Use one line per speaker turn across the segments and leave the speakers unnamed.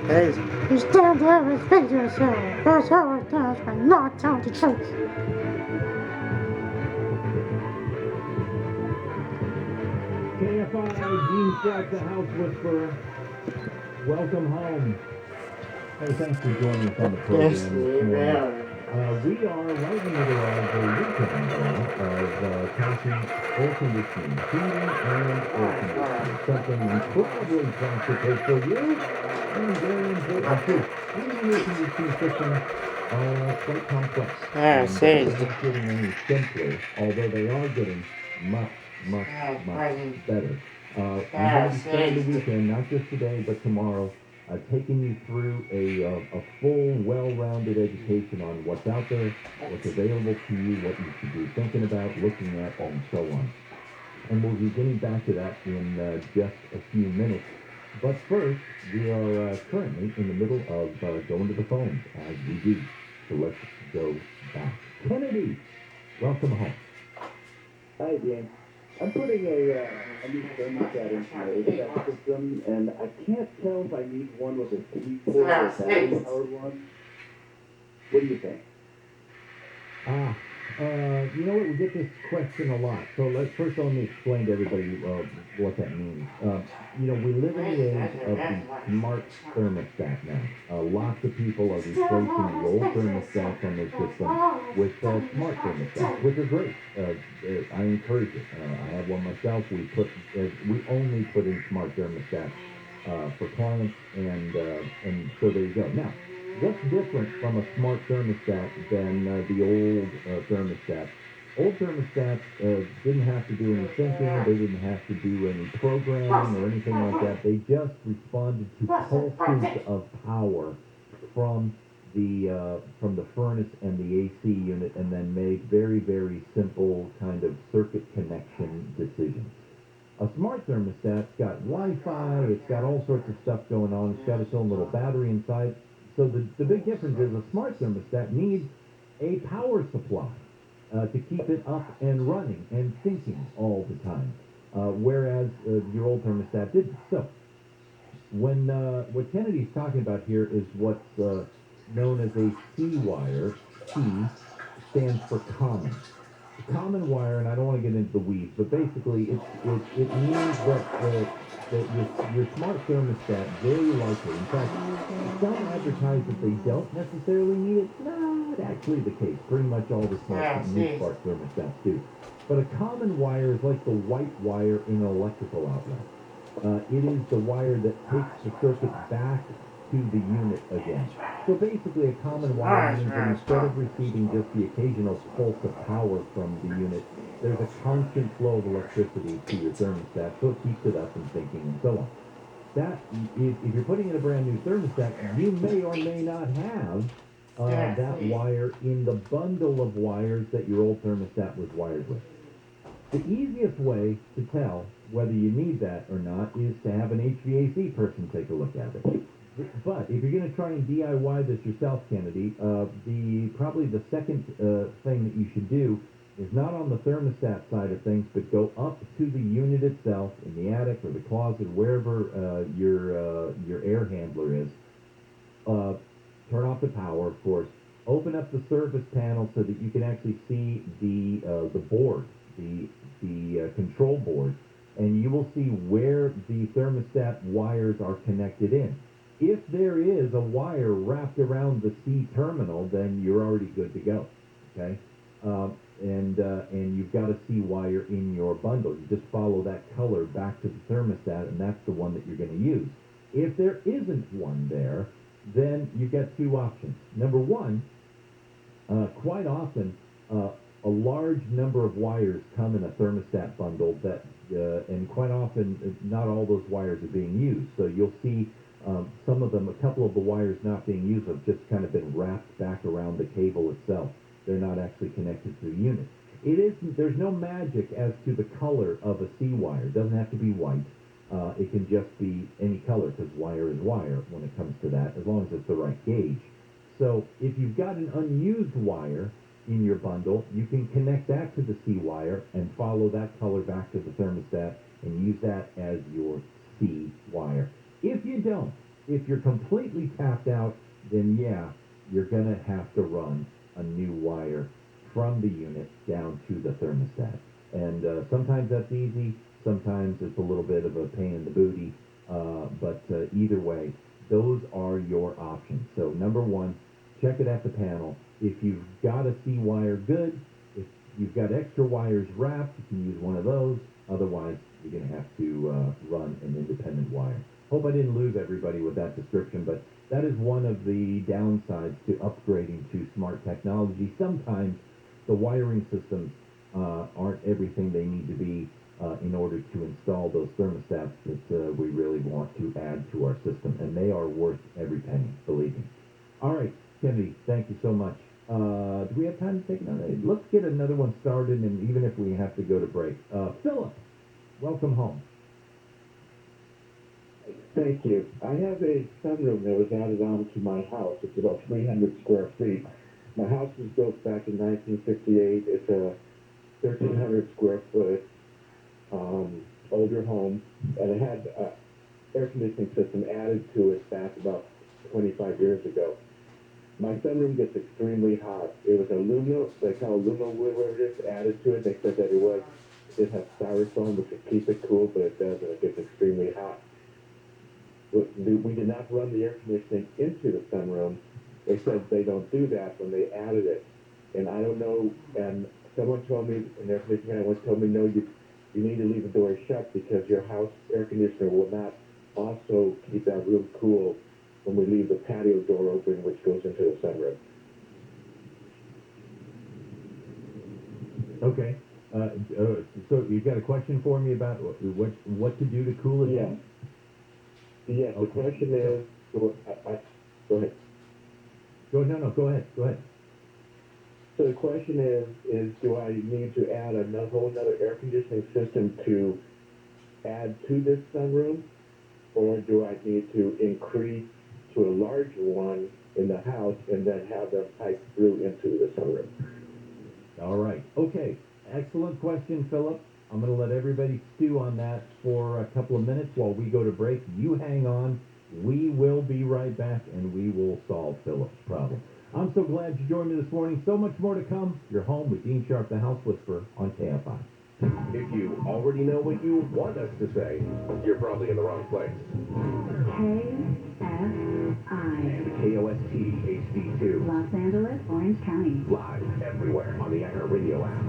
Hey, you stand there and speak to yourself. That's how it does by not telling the truth.
KFI, Gene Fleck, the House Whisperer. Welcome home. Hey, thanks for joining us on the program
Yes,
this morning.
yeah.
We are right in the middle of the weekend of talking air conditioning, heating and air conditioning. Something incredibly practical for you and very important too. Heating and air conditioning systems are quite complex.
Ah,
And
say
they're not getting any simpler, although they are getting much, much, much better. I'm going to be spending the weekend, not just today, but tomorrow, taking you through a full, well-rounded education on what's out there, what's available to you, what you should be thinking about, looking at, and so on. And we'll be getting back to that in just a few minutes. But first, we are currently in the middle of going to the phones, as we do. So let's go back. Kennedy, welcome home.
Hi, James. I'm putting a new thermostat into my HVAC system, and I can't tell if I need one with a C-port or battery-powered one. What do you think?
You know what? We get this question a lot. So first let me explain to everybody what that means. We live in the age of the smart thermostat now. Lots of people are replacing the old thermostats on their system with smart thermostats, which is great. I encourage it. I have one myself. We only put in smart thermostats for clients, and so there you go. Now, what's different from a smart thermostat than the old thermostat? Old thermostats didn't have to do any thinking. They didn't have to do any programming or anything like that. They just responded to pulses of power from the furnace and the AC unit, and then made very, very simple kind of circuit connection decisions. A smart thermostat's got Wi-Fi, it's got all sorts of stuff going on, it's got its own little battery inside. So the big difference is a smart thermostat needs a power supply to keep it up and running and thinking all the time, whereas your old thermostat didn't. So what Kennedy's talking about here is what's known as a C wire. C stands for common. Common wire, and I don't want to get into the weeds, but basically it means that your smart thermostat very likely, in fact, some advertise that they don't necessarily need it. Not actually the case. Pretty much all the new smart thermostats do. But a common wire is like the white wire in an electrical outlet. It is the wire that takes the circuit back to the unit again. So basically a common wire means that instead of receiving just the occasional pulse of power from the unit, there's a constant flow of electricity to your thermostat, so it keeps it up and thinking and so on. That, if you're putting in a brand new thermostat, you may or may not have that wire in the bundle of wires that your old thermostat was wired with. The easiest way to tell whether you need that or not is to have an HVAC person take a look at it. But if you're going to try and DIY this yourself, Kennedy, probably the second thing that you should do is not on the thermostat side of things, but go up to the unit itself in the attic or the closet, wherever your air handler is. Turn off the power, of course. Open up the service panel so that you can actually see the board, the control board, and you will see where the thermostat wires are connected in. If there is a wire wrapped around the C terminal, then you're already good to go. Okay, and you've got a C wire in your bundle. You just follow that color back to the thermostat, and that's the one that you're going to use. If there isn't one there, then you've got two options. Number one, quite often, a large number of wires come in a thermostat bundle and quite often not all those wires are being used. So you'll see some of them, a couple of the wires not being used have just kind of been wrapped back around the cable itself. They're not actually connected to the unit. There's no magic as to the color of a C wire. It doesn't have to be white. It can just be any color, because wire is wire when it comes to that, as long as it's the right gauge. So if you've got an unused wire in your bundle, you can connect that to the C wire and follow that color back to the thermostat and use that as your C wire. If you don't, If you're completely tapped out, then yeah, you're going to have to run a new wire from the unit down to the thermostat. And sometimes that's easy, sometimes it's a little bit of a pain in the booty, but either way, those are your options. So number one, check it at the panel. If you've got a C wire, good. If you've got extra wires wrapped, you can use one of those. Otherwise, you're going to have to run an independent wire. Hope I didn't lose everybody with that description, but that is one of the downsides to upgrading to smart technology. Sometimes the wiring systems aren't everything they need to be in order to install those thermostats that we really want to add to our system, and they are worth every penny, believe me. All right, Kennedy, thank you so much. Do we have time to take another? Let's get another one started, and even if we have to go to break. Philip, welcome home.
Thank you. I have a sunroom that was added on to my house. It's about 300 square feet. My house was built back in 1958. It's a 1,300 square foot older home, and it had an air conditioning system added to it back about 25 years ago. My sunroom gets extremely hot. It was aluminum, they call aluminum wood, whatever it is, added to it. They said that it did have styrofoam, which would keep it cool, but it doesn't. It gets extremely hot. We did not run the air conditioning into the sunroom. They said they don't do that when they added it. And I don't know, and someone told me, an air conditioning guy once told me, no, you need to leave the door shut because your house air conditioner will not also keep that room cool when we leave the patio door open, which goes into the sunroom.
Okay. So you've got a question for me about what to do to cool it down?
Yes, okay. The question is, go ahead.
Go ahead.
So the question is do I need to add a whole another air conditioning system to add to this sunroom, or do I need to increase to a larger one in the house and then have them pipe through into the sunroom?
All right. Okay. Excellent question, Philip. I'm going to let everybody stew on that for a couple of minutes while we go to break. You hang on. We will be right back, and we will solve Philip's problem. I'm so glad you joined me this morning. So much more to come. You're home with Dean Sharp, the House Whisperer, on KFI.
If you already know what you want us to say, you're probably in the wrong place.
KFI.
KOST HD2.
Los Angeles, Orange County.
Live everywhere on the iHeartRadio app.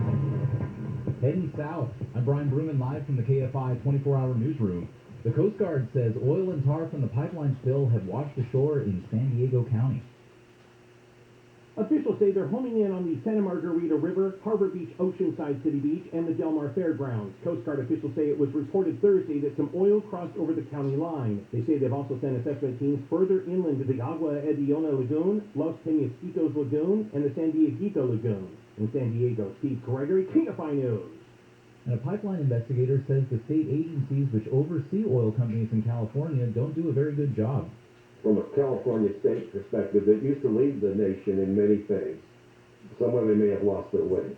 Heading south, I'm Brian Bruman, live from the KFI 24-hour newsroom. The Coast Guard says oil and tar from the pipeline spill have washed ashore in San Diego County.
Officials say they're homing in on the Santa Margarita River, Harbor Beach, Oceanside City Beach, and the Del Mar Fairgrounds. Coast Guard officials say it was reported Thursday that some oil crossed over the county line. They say they've also sent assessment teams further inland to the Agua Ediona Lagoon, Los Peñasquitos Lagoon, and the San Dieguito Lagoon. In San Diego, Steve Gregory, KFI News.
And a pipeline investigator says the state agencies which oversee oil companies in California don't do a very good job.
From a California state perspective, it used to lead the nation in many things. Somewhere they may have lost their way.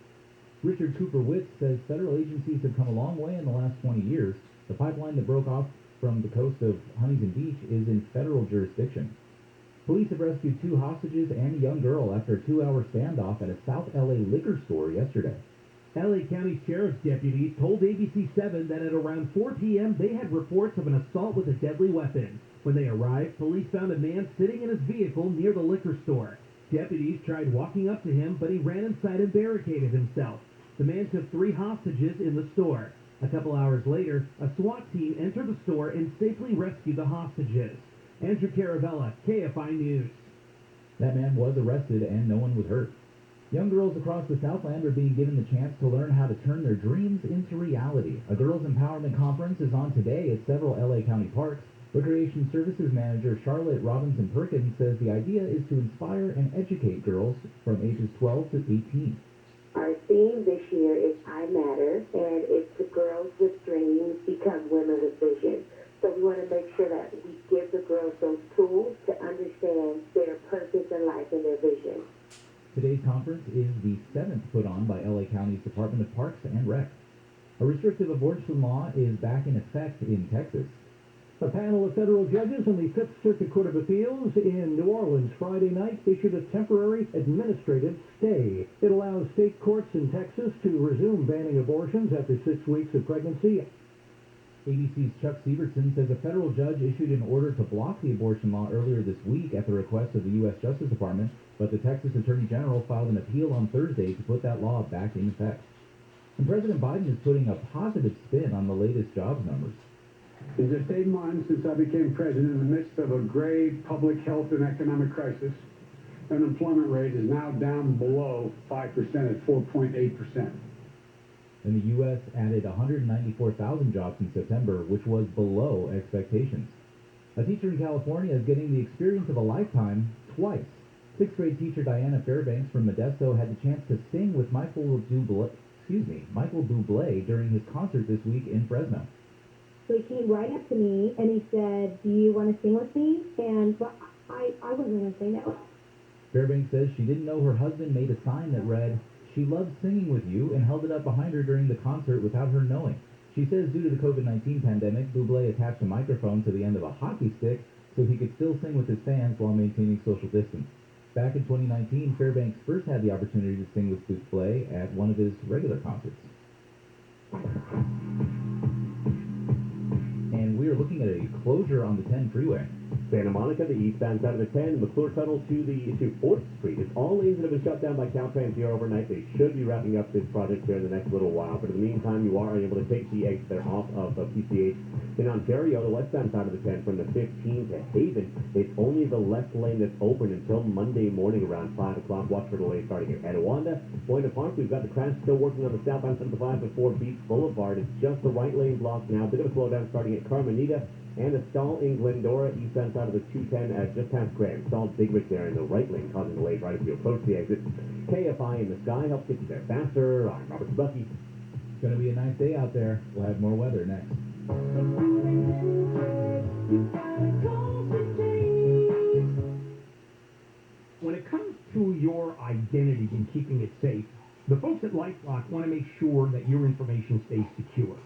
Richard Cooper-Witz says federal agencies have come a long way in the last 20 years. The pipeline that broke off from the coast of Huntington Beach is in federal jurisdiction. Police have rescued 2 hostages and a young girl after a 2-hour standoff at a South LA liquor store yesterday.
LA County Sheriff's deputies told ABC7 that at around 4 p.m. they had reports of an assault with a deadly weapon. When they arrived, police found a man sitting in his vehicle near the liquor store. Deputies tried walking up to him, but he ran inside and barricaded himself. The man took 3 hostages in the store. A couple hours later, a SWAT team entered the store and safely rescued the hostages. Andrew Caravella, KFI News.
That man was arrested and no one was hurt. Young girls across the Southland are being given the chance to learn how to turn their dreams into reality. A girls' empowerment conference is on today at several LA County parks. Recreation Services Manager Charlotte Robinson Perkins says the idea is to inspire and educate girls from ages 12 to 18.
Our theme this year is I Matter, and it's the girls with dreams become women with vision. So we want to make sure that we give the girls those tools to understand their purpose in life and their vision.
Today's conference is the 7th put on by LA County's Department of Parks and Rec. A restrictive abortion law is back in effect in Texas.
A panel of federal judges in the Fifth Circuit Court of Appeals in New Orleans Friday night issued a temporary administrative stay. It allows state courts in Texas to resume banning abortions after 6 weeks of pregnancy.
ABC's Chuck Sievertson says a federal judge issued an order to block the abortion law earlier this week at the request of the U.S. Justice Department, but the Texas Attorney General filed an appeal on Thursday to put that law back in effect. And President Biden is putting a positive spin on the latest jobs numbers.
In just 8 months since I became president, in the midst of a grave public health and economic crisis, unemployment rate is now down below 5% at 4.8%.
And the U.S. added 194,000 jobs in September, which was below expectations. A teacher in California is getting the experience of a lifetime twice. Sixth grade teacher Diana Fairbanks from Modesto had the chance to sing with Michael Bublé during his concert this week in Fresno.
So he came right up to me and he said, "Do you want to sing with me?" And I wasn't going to say no.
Fairbanks says she didn't know her husband made a sign that read, "She loves singing with you," and held it up behind her during the concert without her knowing. She says due to the COVID-19 pandemic, Bublé attached a microphone to the end of a hockey stick so he could still sing with his fans while maintaining social distance. Back in 2019, Fairbanks first had the opportunity to sing with Bublé at one of his regular concerts. And we are looking at a closure on the 10 freeway.
Santa Monica, the eastbound side of the 10, McClure Tunnel to 4th Street. It's all lanes that have been shut down by Caltrans here overnight. They should be wrapping up this project here in the next little while. But in the meantime, you are able to take the exit there off of PCH. In Ontario, the westbound side of the 10 from the 15 to Haven, it's only the left lane that's open until Monday morning around 5 o'clock. Watch for delays starting at Etiwanda. Going to Park, we've got the crash still working on the southbound side of the 5 before Beach Boulevard. It's just the right lane blocked now. Bit of a slowdown starting at Carmenita. And a stall in Glendora, eastbound side of the 210 at just past Graham. Stalled Big Rick there in the right lane, causing delays right as you approach the exit. KFI in the sky helps get you there faster. I'm Robert Bucky.
It's going to be a nice day out there. We'll have more weather next.
When it comes to your identity and keeping it safe, the folks at LifeLock want to make sure that your information stays secure.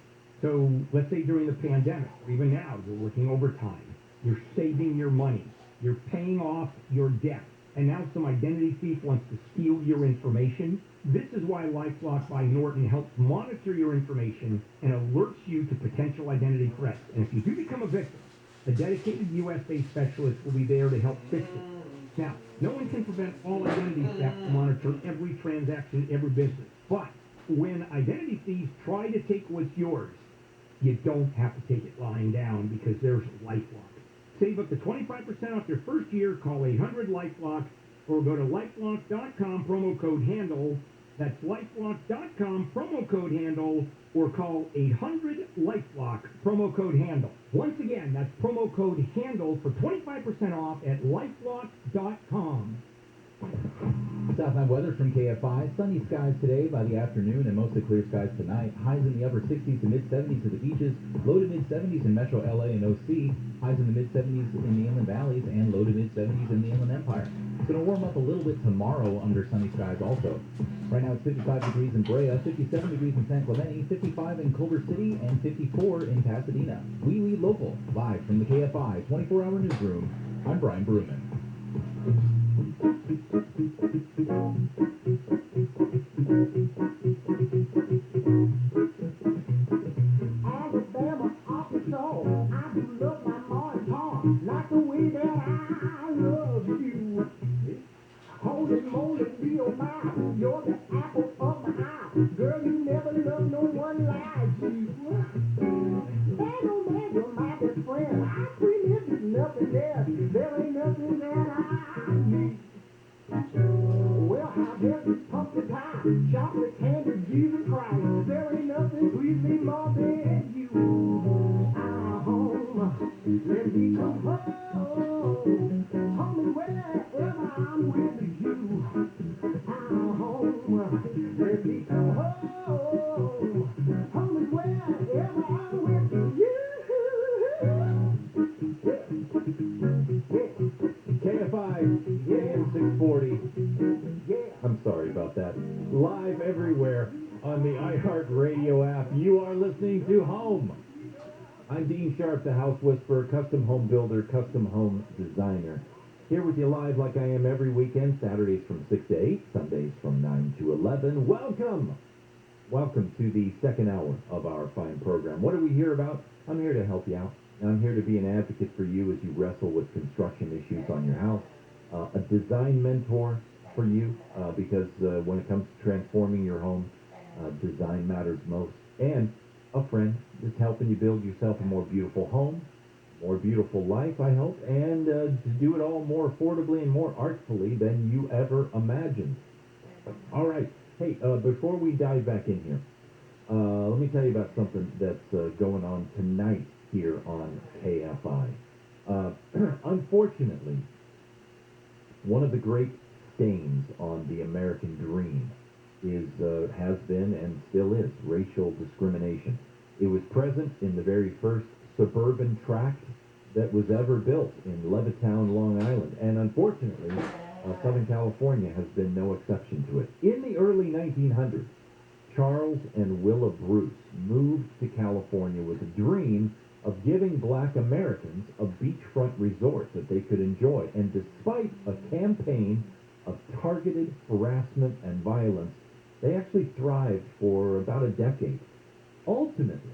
So let's say during the pandemic, or even now, you're working overtime, you're saving your money, you're paying off your debt, and now some identity thief wants to steal your information. This is why LifeLock by Norton helps monitor your information and alerts you to potential identity threats. And if you do become a victim, a dedicated U.S.-based specialist will be there to help fix it. Now, no one can prevent all identity theft to monitor every transaction, every business. But when identity thieves try to take what's yours, you don't have to take it lying down because there's LifeLock. Save up to 25% off your first year. Call 800-LifeLock or go to lifelock.com, promo code HANDLE. That's lifelock.com, promo code HANDLE, or call 800-LifeLock, promo code HANDLE. Once again, that's promo code HANDLE for 25% off at lifelock.com.
Southland weather from KFI. Sunny skies today by the afternoon and mostly clear skies tonight. Highs in the upper 60s to mid-70s at the beaches. Low to mid-70s in Metro LA and OC. Highs in the mid-70s in the inland valleys and low to mid-70s in the Inland Empire. It's going to warm up a little bit tomorrow under sunny skies also. Right now it's 55 degrees in Brea, 57 degrees in San Clemente, 55 in Culver City, and 54 in Pasadena. We Lead Local, live from the KFI 24-hour newsroom. I'm Brian Bruman.
Alabama, Arkansas, I do love my ma and pa, like the way that I love you. Holy moly, Leo, my, you're the apple of my eye. Girl, you never loved no one like you. Man, oh man, you're my best friend. I pretend there's nothing there. There ain't nothing that I need. Well, how does this pumpkin pie, chocolate candy, Jesus Christ? There ain't nothing please me more than you. Our home, let me come home. Home is wherever I'm with you. Our home, let me come home. Home is wherever I'm with you.
KFI, AM 640. I'm sorry about that. Live everywhere on the iHeartRadio app. You are listening to Home.
I'm Dean Sharp, the House Whisperer, custom home builder, custom home designer. Here with you live like I am every weekend, Saturdays from 6 to 8, Sundays from 9 to 11. Welcome! Welcome to the second hour of our fine program. What are we here about? I'm here to help you out. I'm here to be an advocate for you as you wrestle with construction issues on your house. A design mentor for you, because when it comes to transforming your home, design matters most. And a friend is helping you build yourself a more beautiful home, more beautiful life, I hope, and to do it all more affordably and more artfully than you ever imagined. All right. Hey, before we dive back in here, let me tell you about something that's going on tonight here on KFI. Unfortunately, one of the great stains on the American dream has been and still is racial discrimination. It was present in the very first suburban tract that was ever built in Levittown, Long Island, and unfortunately, Southern California has been no exception to it. In the early 1900s, Charles and Willa Bruce moved to California with a dream of giving black Americans a beachfront resort that they could enjoy, and despite a campaign of targeted harassment and violence, they actually thrived for about a decade. Ultimately,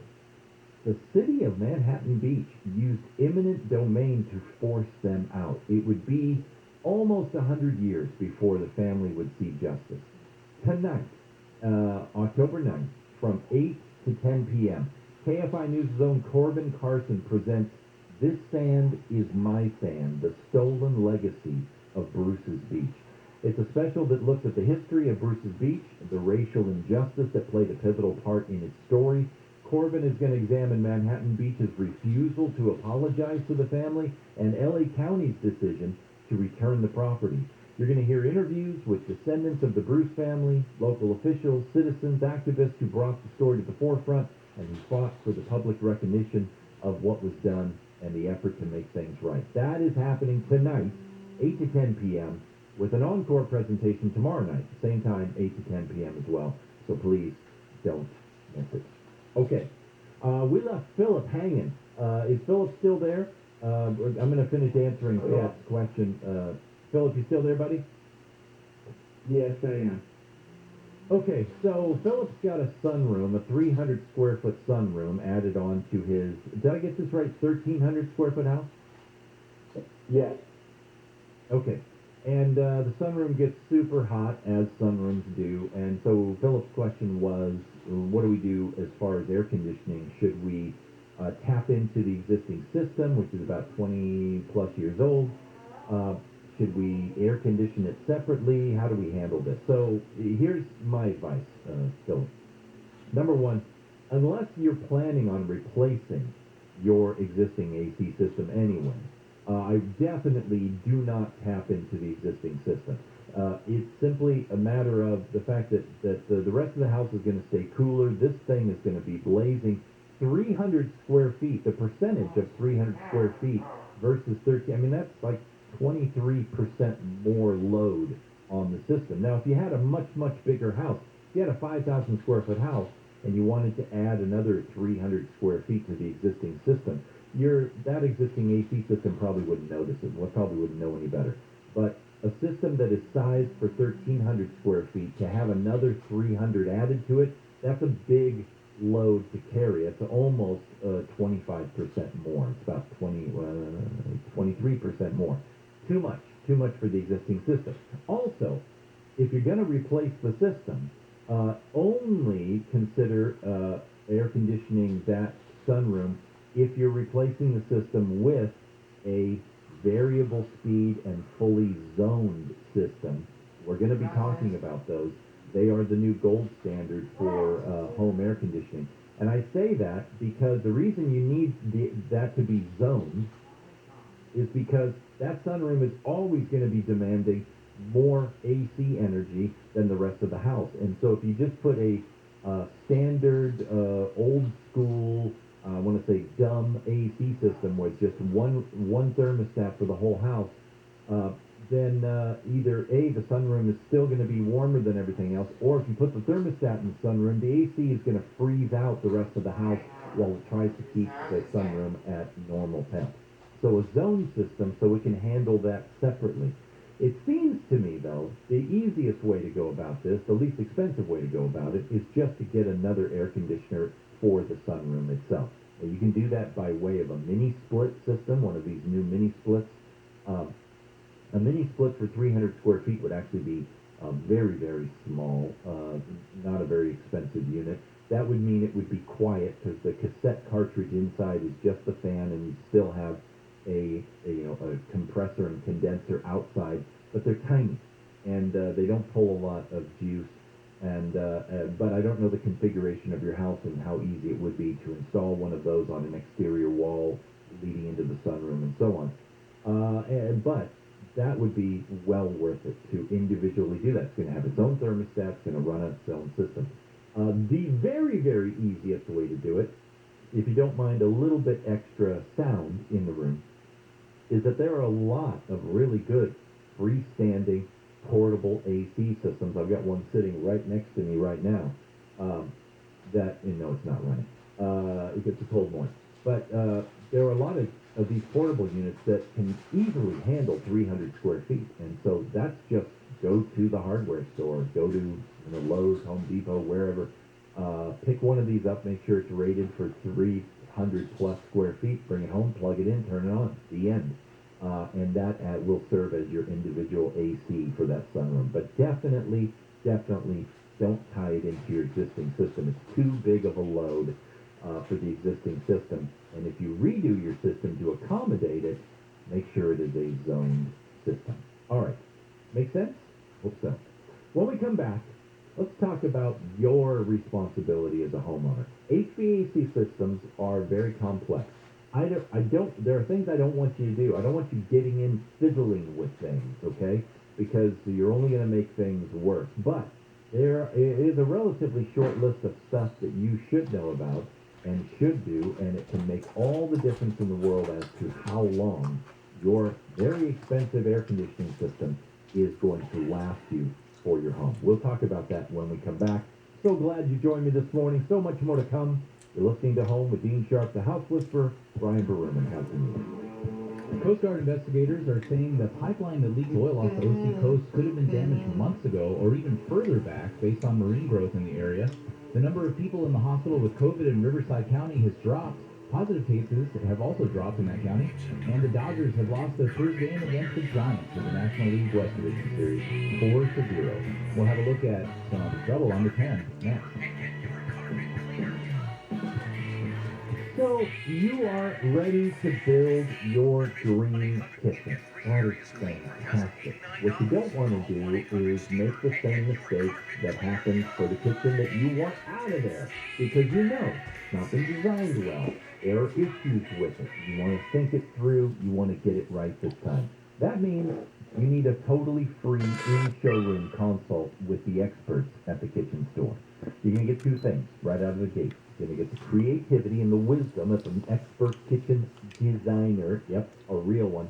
the city of Manhattan Beach used eminent domain to force them out. It would be almost 100 years before the family would see justice. Tonight, October 9th, from 8 to 10 p.m., KFI News' own Corbin Carson presents This Sand is My Sand, the Stolen Legacy of Bruce's Beach. It's a special that looks at the history of Bruce's Beach, the racial injustice that played a pivotal part in its story. Corbin is going to examine Manhattan Beach's refusal to apologize to the family and LA County's decision to return the property. You're going to hear interviews with descendants of the Bruce family, local officials, citizens, activists who brought the story to the forefront and who fought for the public recognition of what was done and the effort to make things right. That is happening tonight, 8 to 10 p.m., with an encore presentation tomorrow night, same time, 8 to 10 p.m. as well. So please don't miss it. Okay, we left Philip hanging. Is Philip still there? I'm going to finish answering Philip's question. Philip, you still there, buddy?
Yes, I am.
Okay, so Philip's got a sunroom, a 300 square foot sunroom added on to his, did I get this right, 1,300 square foot house?
Yes.
Okay, and the sunroom gets super hot, as sunrooms do, and so Philip's question was, what do we do as far as air conditioning? Should we tap into the existing system, which is about 20 plus years old? Should we air condition it separately? How do we handle this? So here's my advice, Philip. Number one, unless you're planning on replacing your existing AC system anyway, I definitely do not tap into the existing system. It's simply a matter of the fact that the rest of the house is going to stay cooler. This thing is going to be blazing. 300 square feet, the percentage of 300 square feet versus 13, I mean, that's like 23% more load on the system. Now, if you had a much, much bigger house, if you had a 5,000 square foot house and you wanted to add another 300 square feet to the existing system, that existing AC system probably wouldn't notice it. Well, probably wouldn't know any better. But a system that is sized for 1,300 square feet, to have another 300 added to it, that's a big load to carry. It's almost 25% more. It's about 23% more. Too much for the existing system. Also, if you're going to replace the system, only consider air conditioning that sunroom if you're replacing the system with a variable speed and fully zoned system. We're going to be talking about those. They are the new gold standard for home air conditioning. And I say that because the reason you need that to be zoned is because that sunroom is always going to be demanding more AC energy than the rest of the house. And so if you just put a standard, old school, I want to say dumb AC system with just one thermostat for the whole house, then either A, the sunroom is still going to be warmer than everything else, or if you put the thermostat in the sunroom, the AC is going to freeze out the rest of the house
while it tries to keep the sunroom at normal temp. So a zone system so it can handle that separately. It seems to me, though, the easiest way to go about this, the least expensive way to go about it, is just to get another air conditioner for the sunroom itself. You can do that by way of a mini split system, one of these new mini splits. A mini split for 300 square feet would actually be very, very small, not a very expensive unit. That would mean it would be quiet because the cassette cartridge inside is just the fan, and you still have a compressor and condenser outside, but they're tiny and they don't pull a lot of juice. And but I don't know the configuration of your house and how easy it would be to install one of those on an exterior wall leading into the sunroom and so on. But that would be well worth it to individually do that. It's going to have its own thermostat. It's going to run its own system. The very, very easiest way to do it, if you don't mind a little bit extra sound in the room, is that there are a lot of really good freestanding portable AC systems. I've got one sitting right next to me right now. No, it's not running. It gets a cold morning. But there are a lot of these portable units that can easily handle 300 square feet. And so that's just go to the hardware store, go to Lowe's, Home Depot, wherever. Pick one of these up, make sure it's rated for 300 plus square feet, bring it home, plug it in, turn it on, the end. And that will serve as your individual AC for that sunroom. But definitely don't tie it into your existing system. It's too big of a load for the existing system. And if you redo your system to accommodate it, make sure it is a zoned system. All right. Make sense? Hope so. When we come back, let's talk about your responsibility as a homeowner. HVAC systems are very complex. There are things I don't want you to do. I don't want you getting in fiddling with things, okay? Because you're only going to make things worse. But there is a relatively short list of stuff that you should know about and should do, and it can make all the difference in the world as to how long your very expensive air conditioning system is going to last you for your home. We'll talk about that when we come back. So glad you joined me this morning. So much more to come. You're listening to Home with Dean Sharp, the House Whisperer. Brian Berman has the news.
Coast Guard investigators are saying the pipeline that leaked oil off the OC coast could have been damaged months ago or even further back based on marine growth in the area. The number of people in the hospital with COVID in Riverside County has dropped. Positive cases have also dropped in that county. And the Dodgers have lost their first game against the Giants in the National League West Division Series, 4-0. We'll have a look at some trouble on the 10 next. So, you are ready to build your dream kitchen. That is fantastic. What you don't want to do is make the same mistake that happened for the kitchen that you want out of there. Because it's not been designed well. There are issues with it. You want to think it through. You want to get it right this time. That means you need a totally free in-showroom consult with the experts at the kitchen store. You're going to get two things right out of the gate. You're going to get the creativity and the wisdom of an expert kitchen designer, a real one,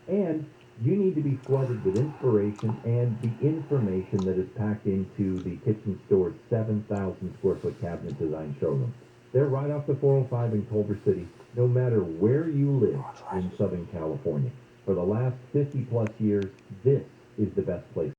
and you need to be flooded with inspiration and the information that is packed into the kitchen store's 7,000 square foot cabinet design showroom. They're right off the 405 in Culver City, no matter where you live in Southern California. For the last 50 plus years, this is the best place